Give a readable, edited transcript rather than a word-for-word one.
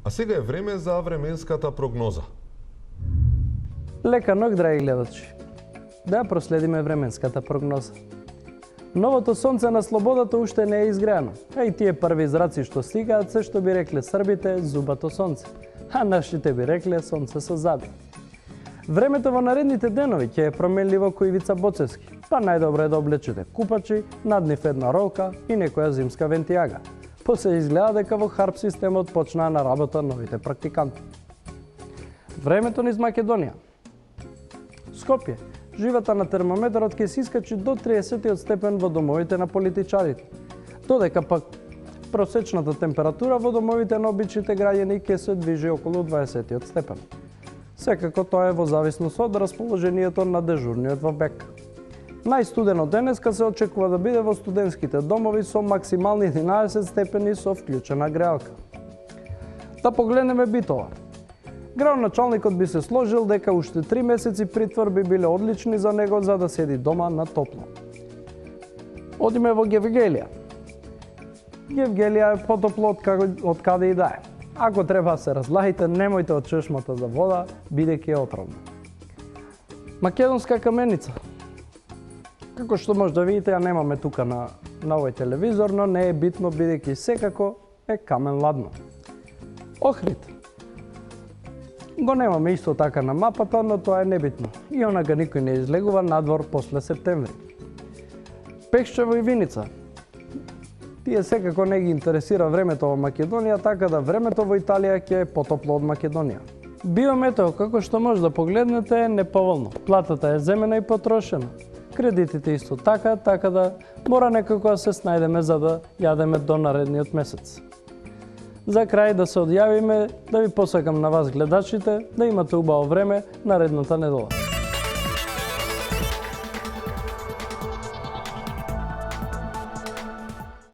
А сега е време за временската прогноза. Лека ног, драги гледачи. Да проследиме временската прогноза. Новото сонце на слободата уште не е изгреано, а и тие први зраци што стигаат се што би рекле србите зубато сонце, а нашите би рекле сонце со заби. Времето во наредните денови ќе е променливо кој Ивица Боцевски, па најдобро е да облечете купачи, над нив една ролка и некоја зимска вентијага. После изгледа дека во харп системот почнаа на работа новите практиканти. Времето низ Македонија. Скопје. Живата на термометарот ќе се искачи до 30 степен во домовите на политичарите. Додека пак просечната температура во домовите на обичните граѓани ќе се движи околу 20 степен. Секако тоа е во зависност од расположението на дежурниот во БЕК. Најстудено денеска се очекува да биде во студентските домови со максимални 11 степени со вклучена греалка. Да погледнеме Битола. Градоначалникот би се сложил дека уште 3 месеци притвор би биле одлични за него за да седи дома на топло. Одиме во Гевгелија. Гевгелија е потопло од каде и да е. Ако треба се разлаите, немојте од чешмата за вода, бидејќи е отровна. Македонска каменица. Како што може да видите, ја немаме тука на овој телевизор, но не е битно бидејќи секако е камен ладно. Охрид. Го немаме исто така на мапата, но тоа е небитно. И онака никој не излегува надвор после септември. Пешчево и Виница. Тие секако не ги интересира времето во Македонија, така да времето во Италија ќе е потопло од Македонија. Биометео, како што може да погледнете, е неповолно. Платата е земена и потрошена. Кредитите исто така да мора некако да се снајдеме за да јадеме до наредниот месец. За крај да се одјавиме, да ви посакам на вас гледачите, да имате убаво време наредната недела.